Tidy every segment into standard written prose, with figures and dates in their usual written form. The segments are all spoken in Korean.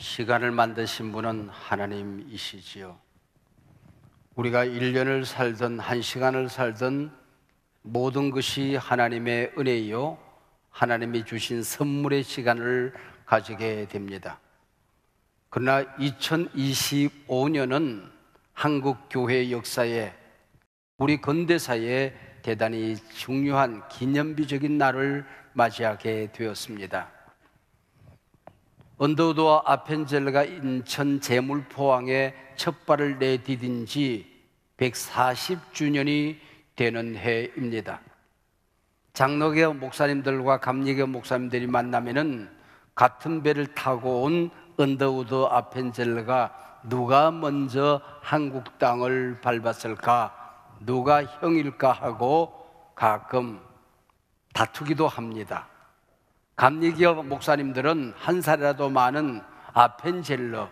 시간을 만드신 분은 하나님이시지요. 우리가 1년을 살든 1시간을 살든 모든 것이 하나님의 은혜이요 하나님이 주신 선물의 시간을 가지게 됩니다. 그러나 2025년은 한국 교회 역사에, 우리 근대사에 대단히 중요한 기념비적인 날을 맞이하게 되었습니다. 언더우드와 아펜젤러가 인천 제물포항에 첫 발을 내디딘 지 140주년이 되는 해입니다. 장로교 목사님들과 감리교 목사님들이 만나면은 같은 배를 타고 온 언더우드 아펜젤러가 누가 먼저 한국 땅을 밟았을까, 누가 형일까 하고 가끔 다투기도 합니다. 감리교 목사님들은 한 살이라도 많은 아펜젤러,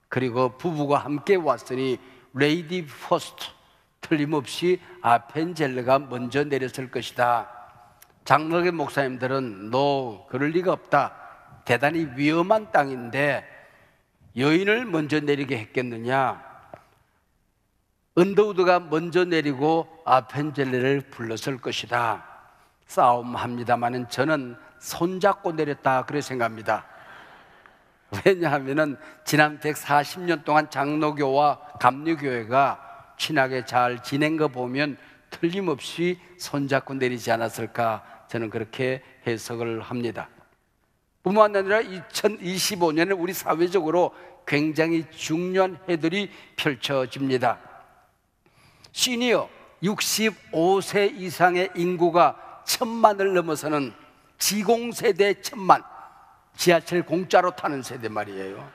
그리고 부부가 함께 왔으니 레이디 퍼스트, 틀림없이 아펜젤러가 먼저 내렸을 것이다. 장로교 목사님들은 너 그럴 리가 없다, 대단히 위험한 땅인데 여인을 먼저 내리게 했겠느냐. 언더우드가 먼저 내리고 아펜젤러를 불렀을 것이다. 싸움합니다마는 저는 손잡고 내렸다 그렇게 생각합니다. 왜냐하면 지난 140년 동안 장로교와 감리교회가 친하게 잘 지낸 거 보면 틀림없이 손잡고 내리지 않았을까, 저는 그렇게 해석을 합니다. 뿐만 아니라 2025년에 우리 사회적으로 굉장히 중요한 해들이 펼쳐집니다. 시니어 65세 이상의 인구가 1000만을 넘어서는 지공세대 1000만, 지하철 공짜로 타는 세대 말이에요.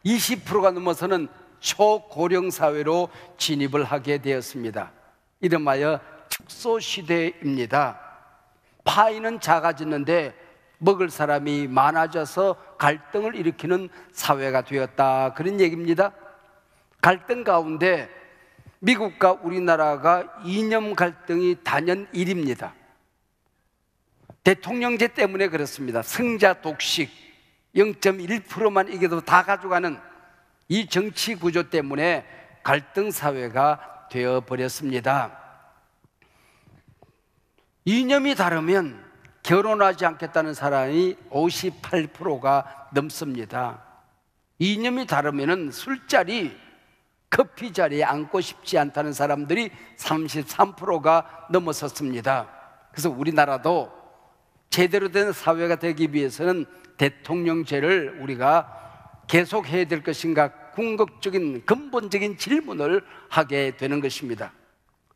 20%가 넘어서는 초고령사회로 진입을 하게 되었습니다. 이름하여 축소시대입니다. 파이는 작아지는데 먹을 사람이 많아져서 갈등을 일으키는 사회가 되었다, 그런 얘기입니다. 갈등 가운데 미국과 우리나라가 이념 갈등이 단연 1위입니다. 대통령제 때문에 그렇습니다. 승자 독식, 0.1%만 이겨도 다 가져가는 이 정치 구조 때문에 갈등 사회가 되어버렸습니다. 이념이 다르면 결혼하지 않겠다는 사람이 58%가 넘습니다. 이념이 다르면 술자리, 커피 자리에 앉고 싶지 않다는 사람들이 33%가 넘어섰습니다. 그래서 우리나라도 제대로 된 사회가 되기 위해서는 대통령제를 우리가 계속해야 될 것인가, 궁극적인 근본적인 질문을 하게 되는 것입니다.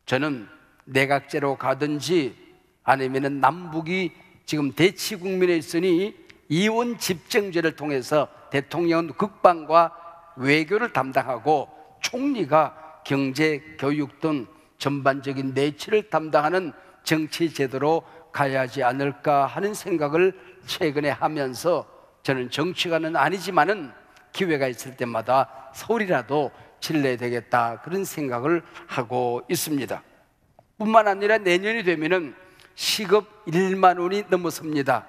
저는 내각제로 가든지 아니면 남북이 지금 대치국면에 있으니 이원 집정제를 통해서 대통령은 국방과 외교를 담당하고 총리가 경제, 교육 등 전반적인 내치를 담당하는 정치 제도로 가야 하지 않을까 하는 생각을 최근에 하면서, 저는 정치가는 아니지만은 기회가 있을 때마다 소리라도 질러야 되겠다, 그런 생각을 하고 있습니다. 뿐만 아니라 내년이 되면은 시급 1만 원이 넘어섭니다.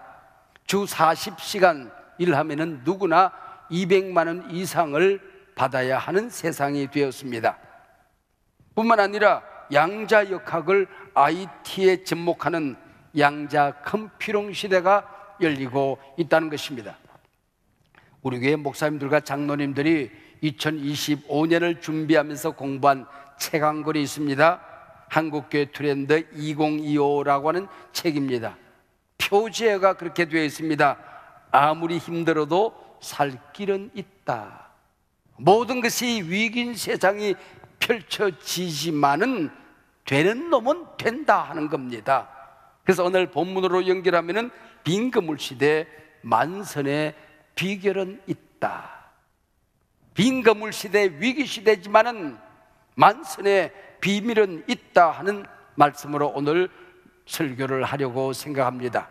주 40시간 일하면은 누구나 200만 원 이상을 받아야 하는 세상이 되었습니다. 뿐만 아니라 양자 역학을 IT에 접목하는 양자 컴퓨팅 시대가 열리고 있다는 것입니다. 우리 교회 목사님들과 장로님들이 2025년을 준비하면서 공부한 책 한 권이 있습니다. 한국교회 트렌드 2025라고 하는 책입니다. 표제가 그렇게 되어 있습니다. 아무리 힘들어도 살 길은 있다. 모든 것이 위기인 세상이 펼쳐지지만은 되는 놈은 된다 하는 겁니다. 그래서 오늘 본문으로 연결하면은 빈건물 시대 만선의 비결은 있다. 빈건물 시대, 위기 시대지만은 만선의 비밀은 있다 하는 말씀으로 오늘 설교를 하려고 생각합니다.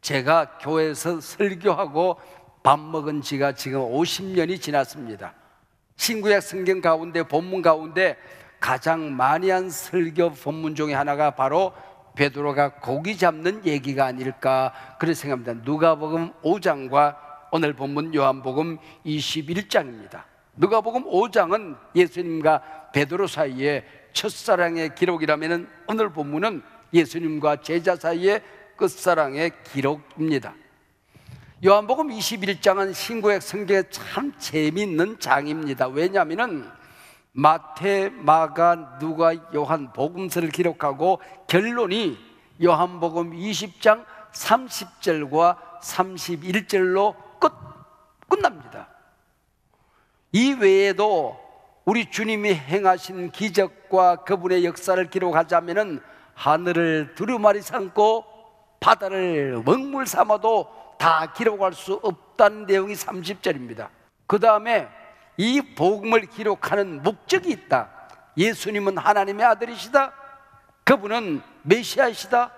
제가 교회에서 설교하고 밥 먹은 지가 지금 50년이 지났습니다. 신구약 성경 가운데, 본문 가운데 가장 많이 한 설교 본문 중에 하나가 바로 베드로가 고기 잡는 얘기가 아닐까 그렇게 생각합니다. 누가복음 5장과 오늘 본문 요한복음 21장입니다. 누가복음 5장은 예수님과 베드로 사이의 첫사랑의 기록이라면 오늘 본문은 예수님과 제자 사이의 끝사랑의 기록입니다. 요한복음 21장은 신구약 성경에 참 재미있는 장입니다. 왜냐하면 마태, 마가, 누가, 요한 복음서를 기록하고 결론이 요한복음 20장 30절과 31절로 끝납니다. 이 외에도 우리 주님이 행하신 기적과 그분의 역사를 기록하자면 하늘을 두루마리 삼고 바다를 먹물 삼아도 다 기록할 수 없다는 내용이 30절입니다. 그 다음에 이 복음을 기록하는 목적이 있다. 예수님은 하나님의 아들이시다. 그분은 메시아이시다.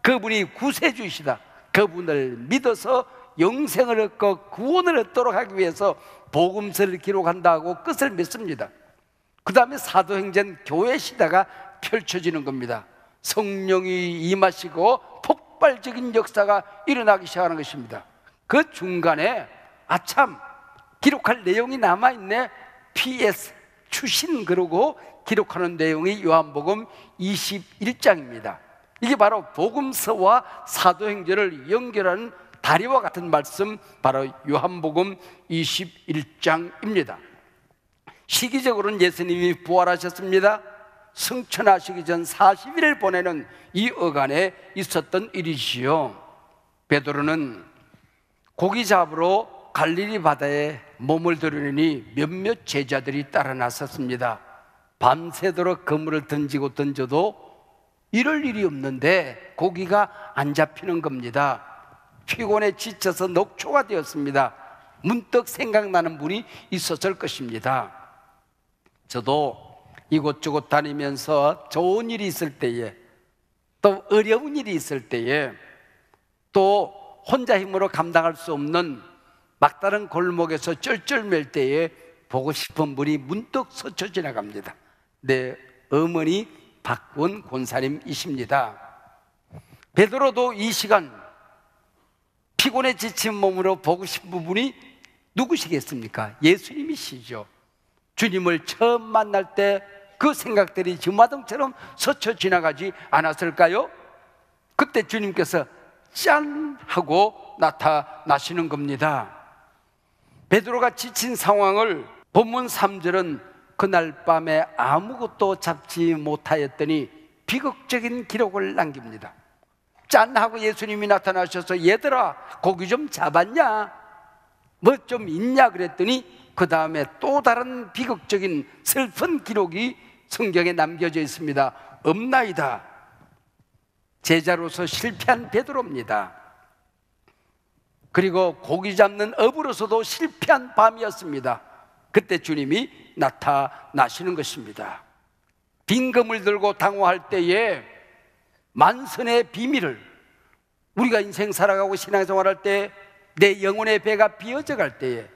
그분이 구세주이시다. 그분을 믿어서 영생을 얻고 구원을 얻도록 하기 위해서 복음서를 기록한다고 끝을 맺습니다. 그 다음에 사도행전 교회 시대가 펼쳐지는 겁니다. 성령이 임하시고 폭발적인 역사가 일어나기 시작하는 것입니다. 그 중간에 아참 기록할 내용이 남아있네. PS 추신 그러고 기록하는 내용이 요한복음 21장입니다. 이게 바로 복음서와 사도행전을 연결하는 다리와 같은 말씀, 바로 요한복음 21장입니다. 시기적으로는 예수님이 부활하셨습니다. 승천하시기 전 40일을 보내는 이 어간에 있었던 일이지요. 베드로는 고기 잡으러 갈릴리 바다에 몸을 들으니 몇몇 제자들이 따라 나섰습니다. 밤새도록 그물을 던지고 던져도 이럴 일이 없는데 고기가 안 잡히는 겁니다. 피곤에 지쳐서 녹초가 되었습니다. 문득 생각나는 분이 있었을 것입니다. 저도 이곳저곳 다니면서 좋은 일이 있을 때에, 또 어려운 일이 있을 때에, 또 혼자 힘으로 감당할 수 없는 막다른 골목에서 쩔쩔맬 때에 보고 싶은 분이 문득 스쳐 지나갑니다. 내 어머니 박원 권사님이십니다. 베드로도 이 시간 피곤에 지친 몸으로 보고 싶은 분이 누구시겠습니까? 예수님이시죠. 주님을 처음 만날 때 그 생각들이 주마등처럼 스쳐 지나가지 않았을까요? 그때 주님께서 짠 하고 나타나시는 겁니다. 베드로가 지친 상황을 본문 3절은 그날 밤에 아무것도 잡지 못하였더니 비극적인 기록을 남깁니다. 짠 하고 예수님이 나타나셔서 얘들아 고기 좀 잡았냐? 뭐 좀 있냐? 그랬더니 그 다음에 또 다른 비극적인 슬픈 기록이 성경에 남겨져 있습니다. 없나이다. 제자로서 실패한 베드로입니다. 그리고 고기 잡는 업으로서도 실패한 밤이었습니다. 그때 주님이 나타나시는 것입니다. 빈 그물 들고 당황할 때에 만선의 비밀을, 우리가 인생 살아가고 신앙생활할 때 내 영혼의 배가 비어져 갈 때에,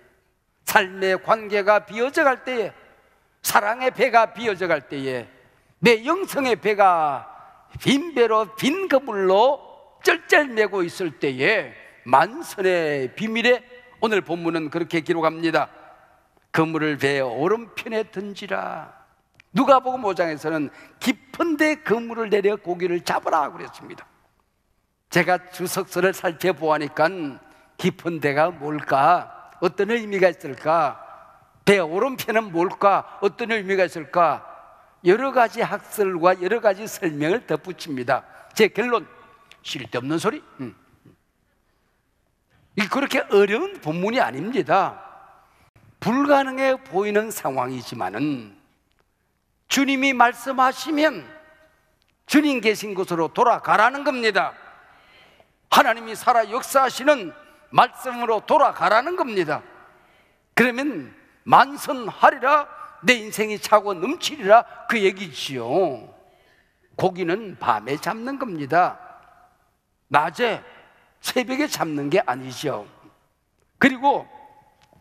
삶의 관계가 비어져 갈 때에, 사랑의 배가 비어져 갈 때에, 내 영성의 배가 빈 배로 빈 그물로 쩔쩔매고 있을 때에 만선의 비밀에 오늘 본문은 그렇게 기록합니다. 그물을 배 오른편에 던지라. 누가복음 5장에서는 깊은 데 그물을 내려 고기를 잡으라 그랬습니다. 제가 주석서를 살펴보니까 깊은 데가 뭘까? 어떤 의미가 있을까? 배 오른편은 뭘까? 어떤 의미가 있을까? 여러 가지 학설과 여러 가지 설명을 덧붙입니다. 제 결론, 쓸데없는 소리. 이게 그렇게 어려운 본문이 아닙니다. 불가능해 보이는 상황이지만은 주님이 말씀하시면 주님 계신 곳으로 돌아가라는 겁니다. 하나님이 살아 역사하시는 말씀으로 돌아가라는 겁니다. 그러면 만선하리라, 내 인생이 차고 넘치리라, 그 얘기지요. 고기는 밤에 잡는 겁니다. 낮에 새벽에 잡는 게 아니죠. 그리고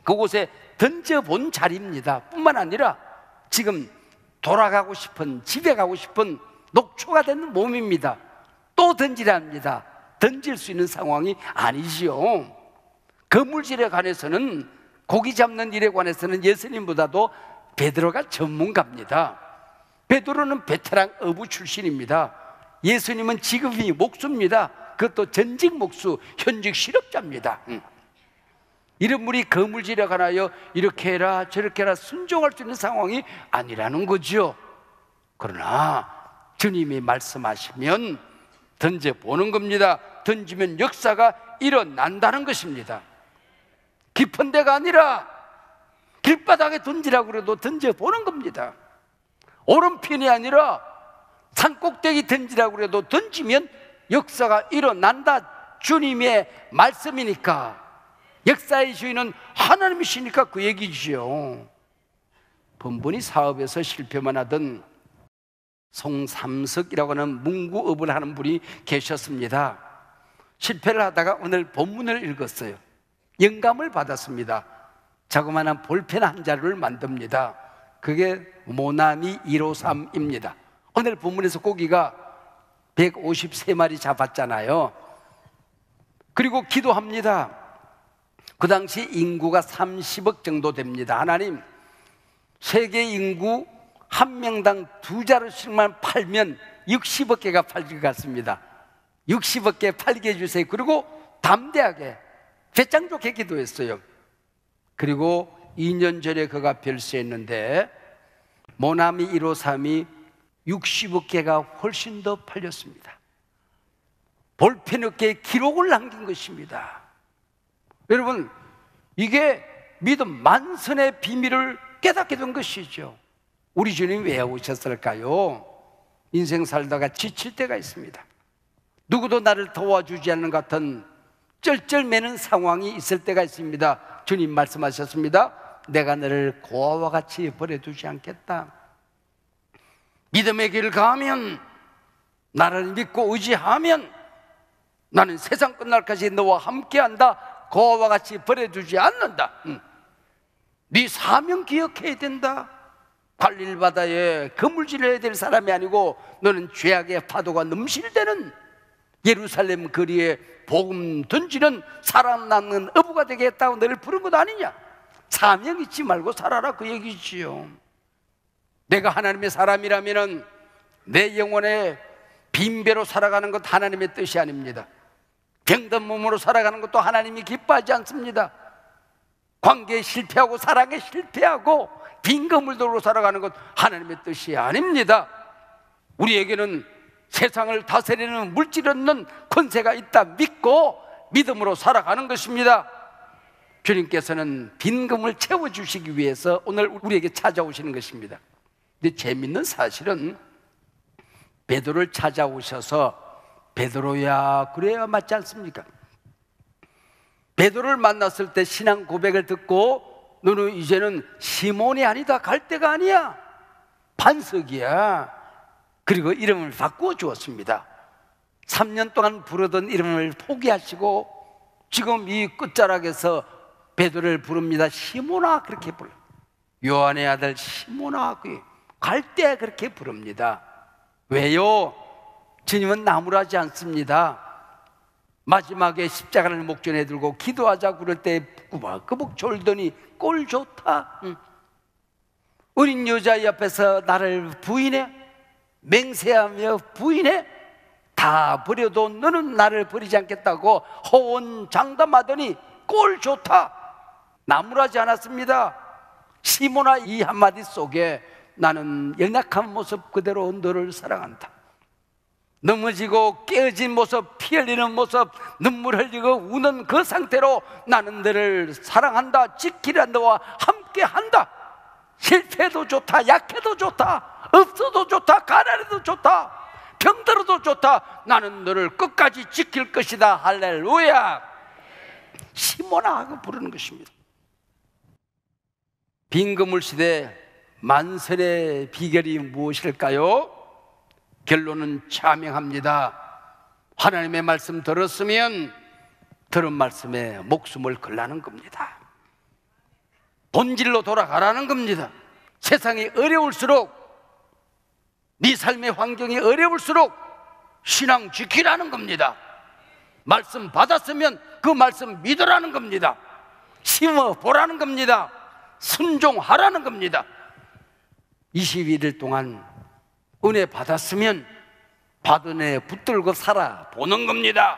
그곳에 던져본 자리입니다. 뿐만 아니라 지금 돌아가고 싶은, 집에 가고 싶은 녹초가 된 몸입니다. 또 던지랍니다. 던질 수 있는 상황이 아니지요. 거물질에 관해서는, 고기 잡는 일에 관해서는 예수님보다도 베드로가 전문가입니다. 베드로는 베테랑 어부 출신입니다. 예수님은 직업이 목수입니다. 그것도 전직 목수, 현직 실업자입니다. 이런 분이 거물질에 관하여 이렇게 해라 저렇게 해라 순종할 수 있는 상황이 아니라는 거죠. 그러나 주님이 말씀하시면 던져보는 겁니다. 던지면 역사가 일어난다는 것입니다. 깊은 데가 아니라 길바닥에 던지라고 그래도 던져보는 겁니다. 오른편이 아니라 산꼭대기 던지라고 그래도 던지면 역사가 일어난다. 주님의 말씀이니까, 역사의 주인은 하나님이시니까 그 얘기지요. 번번이 사업에서 실패만 하던 송삼석이라고 하는 문구업을 하는 분이 계셨습니다. 실패를 하다가 오늘 본문을 읽었어요. 영감을 받았습니다. 자그마한 볼펜 한 자루를 만듭니다. 그게 모나미 153입니다. 오늘 본문에서 고기가 153마리 잡았잖아요. 그리고 기도합니다. 그 당시 인구가 30억 정도 됩니다. 하나님, 세계 인구 한 명당 2자루씩만 팔면 60억 개가 팔릴 것 같습니다. 60억 개 팔게 해주세요. 그리고 담대하게 배짱 좋게 기도했어요. 그리고 2년 전에 그가 별세했는데 모나미 153이 60억 개가 훨씬 더 팔렸습니다. 볼펜 업계에 기록을 남긴 것입니다. 여러분, 이게 믿음 만선의 비밀을 깨닫게 된 것이죠. 우리 주님 왜 오셨을까요? 인생 살다가 지칠 때가 있습니다. 누구도 나를 도와주지 않는 것 같은 쩔쩔매는 상황이 있을 때가 있습니다. 주님 말씀하셨습니다. 내가 너를 고아와 같이 버려두지 않겠다. 믿음의 길을 가면, 나를 믿고 의지하면 나는 세상 끝날까지 너와 함께한다. 고아와 같이 버려두지 않는다. 네 사명 기억해야 된다. 갈릴바다에 그물질을 해야 될 사람이 아니고 너는 죄악의 파도가 넘실대는 예루살렘 거리에 복음 던지는 사람 낳는 어부가 되겠다고 너를 부른 것 아니냐. 사명 잊지 말고 살아라, 그 얘기지요. 내가 하나님의 사람이라면 내 영혼에 빈배로 살아가는 것 하나님의 뜻이 아닙니다. 병든 몸으로 살아가는 것도 하나님이 기뻐하지 않습니다. 관계에 실패하고 사랑에 실패하고 빈 그물도로 살아가는 것 하나님의 뜻이 아닙니다. 우리에게는 세상을 다스리는 물질 없는 권세가 있다 믿고 믿음으로 살아가는 것입니다. 주님께서는 빈 그물 채워주시기 위해서 오늘 우리에게 찾아오시는 것입니다. 근데 재밌는 사실은 베드로를 찾아오셔서 베드로야 그래야 맞지 않습니까? 베드로를 만났을 때 신앙 고백을 듣고 너는 이제는 시몬이 아니다, 갈 때가 아니야, 반석이야. 그리고 이름을 바꾸어 주었습니다. 3년 동안 부르던 이름을 포기하시고 지금 이 끝자락에서 베드로를 부릅니다. 시몬아, 그렇게 불러. 요한의 아들 시몬아, 갈 때 그렇게 부릅니다. 왜요? 주님은 나무라지 않습니다. 마지막에 십자가를 목전에 들고 기도하자 그럴 때 꾸벅꾸벅 졸더니 꼴 좋다. 어린 여자 옆에서 나를 부인해? 맹세하며 부인해? 다 버려도 너는 나를 버리지 않겠다고 호언장담하더니 꼴 좋다. 나무라지 않았습니다. 시몬아, 이 한마디 속에 나는 연약한 모습 그대로 너를 사랑한다. 넘어지고 깨어진 모습, 피 흘리는 모습, 눈물 흘리고 우는 그 상태로 나는 너를 사랑한다. 지키려 너와 함께한다. 실패해도 좋다, 약해도 좋다, 없어도 좋다, 가난해도 좋다, 병들어도 좋다, 나는 너를 끝까지 지킬 것이다. 할렐루야. 시몬아 하고 부르는 것입니다. 빈그물 시대 만선의 비결이 무엇일까요? 결론은 자명합니다. 하나님의 말씀 들었으면 들은 말씀에 목숨을 걸라는 겁니다. 본질로 돌아가라는 겁니다. 세상이 어려울수록, 네 삶의 환경이 어려울수록 신앙 지키라는 겁니다. 말씀 받았으면 그 말씀 믿으라는 겁니다. 심어보라는 겁니다. 순종하라는 겁니다. 21일 동안 은혜 받았으면 받은 은혜 붙들고 살아보는 겁니다.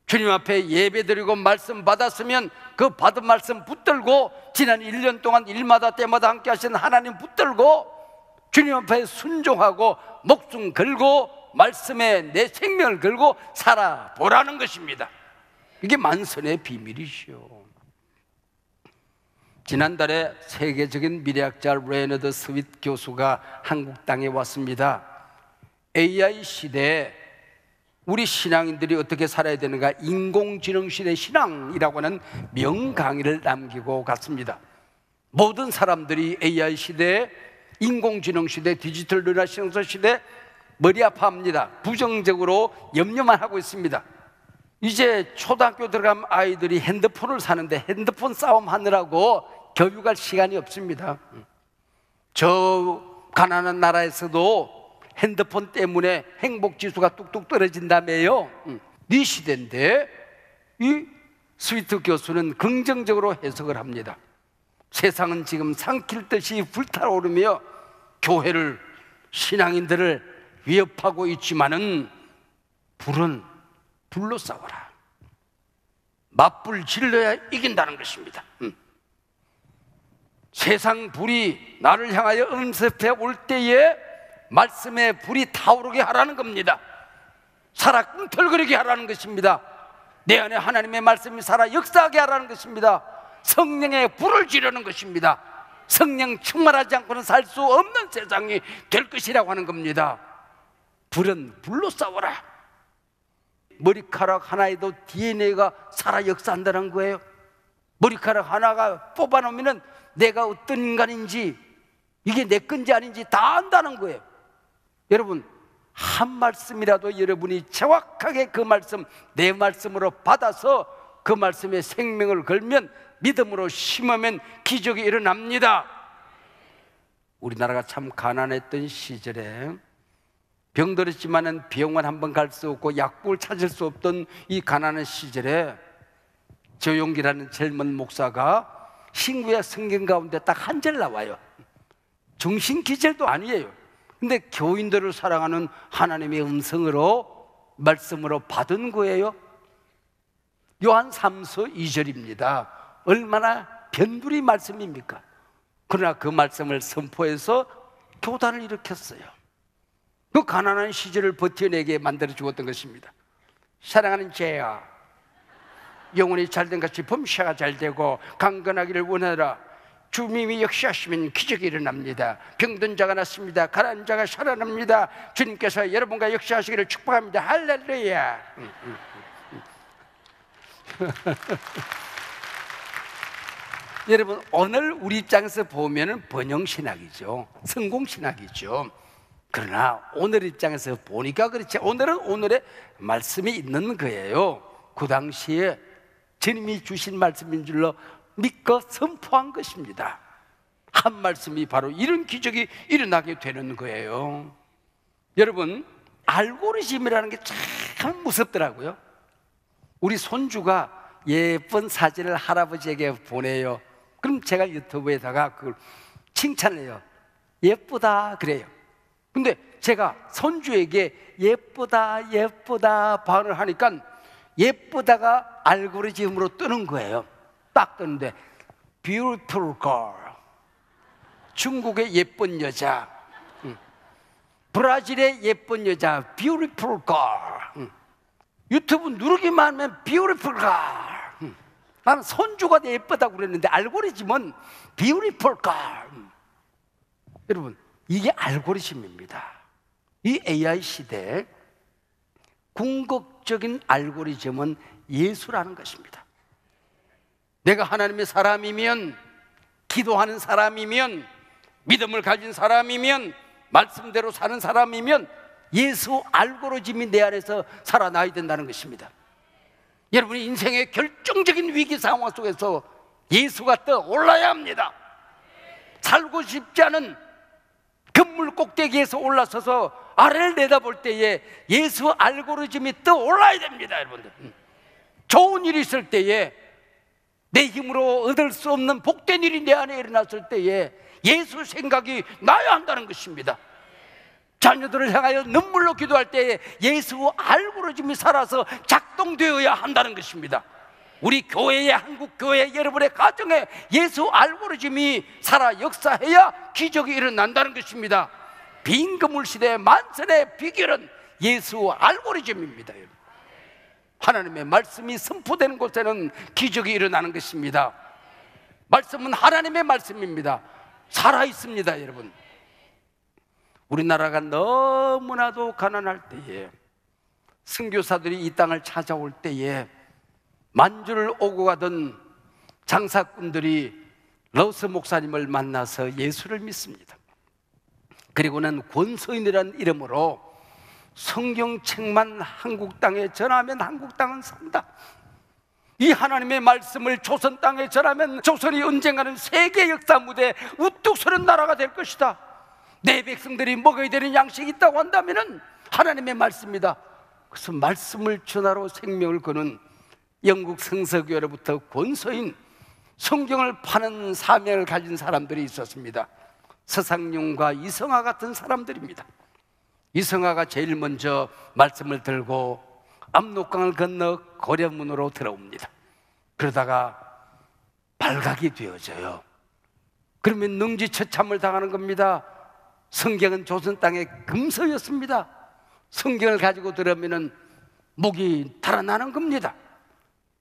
주님 앞에 예배드리고 말씀 받았으면 그 받은 말씀 붙들고 지난 1년 동안 일마다 때마다 함께 하신 하나님 붙들고 주님 앞에 순종하고 목숨 걸고 말씀에 내 생명을 걸고 살아보라는 것입니다. 이게 만선의 비밀이시오. 지난달에 세계적인 미래학자 레너드 스윗 교수가 한국 땅에 왔습니다. AI 시대에 우리 신앙인들이 어떻게 살아야 되는가, 인공지능 시대 신앙이라고 하는 명강의를 남기고 갔습니다. 모든 사람들이 AI 시대에, 인공지능 시대, 디지털 르네상스 시대 머리 아파합니다. 부정적으로 염려만 하고 있습니다. 이제 초등학교 들어가면 아이들이 핸드폰을 사는데 핸드폰 싸움 하느라고 교육할 시간이 없습니다. 저 가난한 나라에서도 핸드폰 때문에 행복지수가 뚝뚝 떨어진다며요. 네 시대인데 이 스위트 교수는 긍정적으로 해석을 합니다. 세상은 지금 삼킬 듯이 불타오르며 교회를, 신앙인들을 위협하고 있지만은 불은 불로 싸워라. 맞불 질러야 이긴다는 것입니다. 세상 불이 나를 향하여 음습해 올 때에 말씀의 불이 타오르게 하라는 겁니다. 살아 꿈틀거리게 하라는 것입니다. 내 안에 하나님의 말씀이 살아 역사하게 하라는 것입니다. 성령의 불을 지르는 것입니다. 성령 충만하지 않고는 살 수 없는 세상이 될 것이라고 하는 겁니다. 불은 불로 싸워라. 머리카락 하나에도 DNA가 살아 역사한다는 거예요. 머리카락 하나가 뽑아놓으면 내가 어떤 인간인지, 이게 내 건지 아닌지 다 안다는 거예요. 여러분, 한 말씀이라도 여러분이 정확하게 그 말씀, 내 말씀으로 받아서 그 말씀에 생명을 걸면, 믿음으로 심으면 기적이 일어납니다. 우리나라가 참 가난했던 시절에 병들었지만은 병원 한번 갈 수 없고 약국을 찾을 수 없던 이 가난한 시절에 조용기라는 젊은 목사가 신구약 성경 가운데 딱 한 절 나와요. 정신 기절도 아니에요. 근데 교인들을 사랑하는 하나님의 음성으로, 말씀으로 받은 거예요. 요한 3서 2절입니다. 얼마나 변두리 말씀입니까? 그러나 그 말씀을 선포해서 교단을 일으켰어요. 그 가난한 시절을 버텨내게 만들어 주었던 것입니다. 사랑하는 제야, 영혼이 잘된 같이 범사가 잘되고 강건하기를 원하라. 주님이 역시하시면 기적이 일어납니다. 병든 자가 낫습니다. 가난한 자가 살아납니다. 주님께서 여러분과 역시하시기를 축복합니다. 할렐루야. 여러분, 오늘 우리 입장에서 보면 번영신학이죠. 성공신학이죠. 그러나 오늘 입장에서 보니까 그렇지, 오늘은 오늘의 말씀이 있는 거예요. 그 당시에 주님이 주신 말씀인 줄로 믿고 선포한 것입니다. 한 말씀이 바로 이런 기적이 일어나게 되는 거예요. 여러분, 알고리즘이라는 게 참 무섭더라고요. 우리 손주가 예쁜 사진을 할아버지에게 보내요. 그럼 제가 유튜브에다가 그걸 칭찬해요. 예쁘다 그래요. 근데 제가 손주에게 예쁘다 예쁘다 반을 하니까 예쁘다가 알고리즘으로 뜨는 거예요. 딱 뜨는데 beautiful girl, 중국의 예쁜 여자, 브라질의 예쁜 여자, beautiful girl. 유튜브 누르기만 하면 beautiful girl. 나는 손주가 예쁘다고 그랬는데 알고리즘은 beautiful girl. 여러분, 이게 알고리즘입니다. 이 AI 시대에 궁극적인 알고리즘은 예수라는 것입니다. 내가 하나님의 사람이면, 기도하는 사람이면, 믿음을 가진 사람이면, 말씀대로 사는 사람이면 예수 알고리즘이 내 안에서 살아나야 된다는 것입니다. 여러분이 인생의 결정적인 위기 상황 속에서 예수가 떠올라야 합니다. 살고 싶지 않은 건물 꼭대기에서 올라서서 아래를 내다볼 때에 예수 알고리즘이 떠올라야 됩니다. 여러분들, 좋은 일이 있을 때에, 내 힘으로 얻을 수 없는 복된 일이 내 안에 일어났을 때에 예수 생각이 나야 한다는 것입니다. 자녀들을 향하여 눈물로 기도할 때에 예수 알고리즘이 살아서 작동되어야 한다는 것입니다. 우리 교회의, 한국 교회 여러분의 가정에 예수 알고리즘이 살아 역사해야 기적이 일어난다는 것입니다. 빈 그물 시대 만선의 비결은 예수 알고리즘입니다. 하나님의 말씀이 선포되는 곳에는 기적이 일어나는 것입니다. 말씀은 하나님의 말씀입니다. 살아있습니다. 여러분, 우리나라가 너무나도 가난할 때에, 선교사들이 이 땅을 찾아올 때에 만주를 오고 가던 장사꾼들이 러스 목사님을 만나서 예수를 믿습니다. 그리고는 권서인이라는 이름으로 성경책만 한국 땅에 전하면 한국 땅은 산다, 이 하나님의 말씀을 조선 땅에 전하면 조선이 언젠가는 세계 역사 무대에 우뚝 서는 나라가 될 것이다, 내 백성들이 먹어야 되는 양식이 있다고 한다면 하나님의 말씀이다. 그래서 말씀을 전하러 생명을 거는 영국 성서교회로부터 권서인, 성경을 파는 사명을 가진 사람들이 있었습니다. 서상용과 이성화 같은 사람들입니다. 이성화가 제일 먼저 말씀을 들고 압록강을 건너 고려문으로 들어옵니다. 그러다가 발각이 되어져요. 그러면 능지처참을 당하는 겁니다. 성경은 조선 땅의 금서였습니다. 성경을 가지고 들으면 목이 달아나는 겁니다.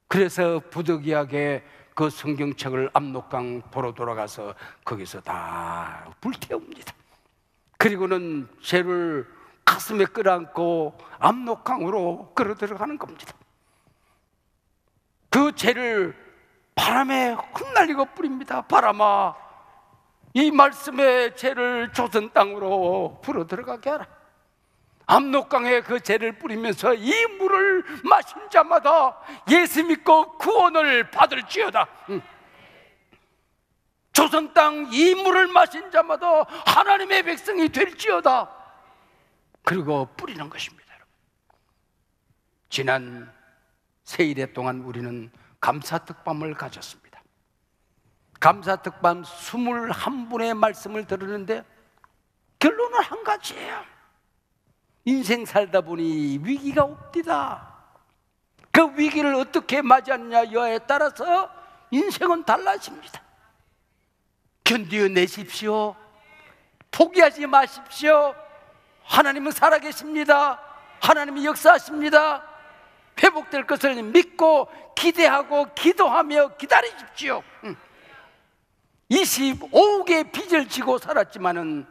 그래서 부득이하게 그 성경책을 압록강 도로 돌아가서 거기서 다 불태웁니다. 그리고는 죄를 가슴에 끌어안고 압록강으로 끌어 들어가는 겁니다. 그 죄를 바람에 흩날리고 뿌립니다. 바람아, 이 말씀의 죄를 조선 땅으로 불어 들어가게 하라. 압록강에 그 죄를 뿌리면서 이 물을 마신 자마다 예수 믿고 구원을 받을지어다. 조선 땅 이 물을 마신 자마다 하나님의 백성이 될지어다. 그리고 뿌리는 것입니다. 지난 세일에 동안 우리는 감사특밤을 가졌습니다. 감사특밤 21분의 말씀을 들었는데 결론은 한 가지예요. 인생 살다 보니 위기가 옵디다. 그 위기를 어떻게 맞이하느냐에 따라서 인생은 달라집니다. 견디어내십시오. 포기하지 마십시오. 하나님은 살아계십니다. 하나님이 역사하십니다. 회복될 것을 믿고 기대하고 기도하며 기다리십시오. 25억의 빚을 지고 살았지만은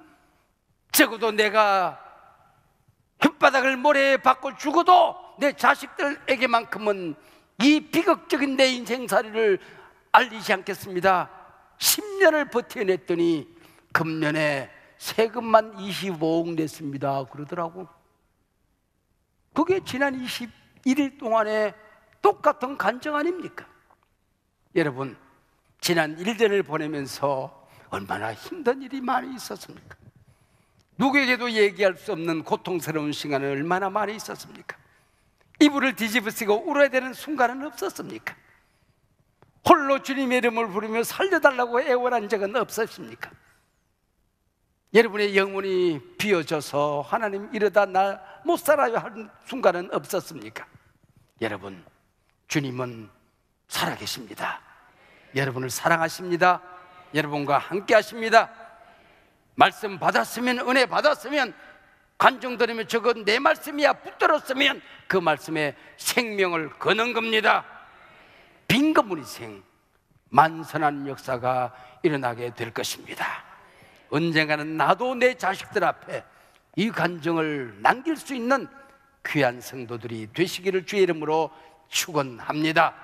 적어도 내가 혓바닥을 모래에 박고 죽어도 내 자식들에게만큼은 이 비극적인 내 인생살이를 알리지 않겠습니다. 10년을 버텨냈더니 금년에 세금만 25억 냈습니다 그러더라고. 그게 지난 21일 동안의 똑같은 간증 아닙니까? 여러분, 지난 1년을 보내면서 얼마나 힘든 일이 많이 있었습니까? 누구에게도 얘기할 수 없는 고통스러운 시간은 얼마나 많이 있었습니까? 이불을 뒤집어쓰고 울어야 되는 순간은 없었습니까? 홀로 주님의 이름을 부르며 살려달라고 애원한 적은 없었습니까? 여러분의 영혼이 비어져서 하나님 이러다 나 못 살아요 하는 순간은 없었습니까? 여러분, 주님은 살아계십니다. 여러분을 사랑하십니다. 여러분과 함께 하십니다. 말씀 받았으면, 은혜 받았으면, 간증 들으면 저건 내 말씀이야 붙들었으면 그 말씀에 생명을 거는 겁니다. 빈곤인생 만선한 역사가 일어나게 될 것입니다. 언젠가는 나도 내 자식들 앞에 이 간증을 남길 수 있는 귀한 성도들이 되시기를 주의 이름으로 축원합니다.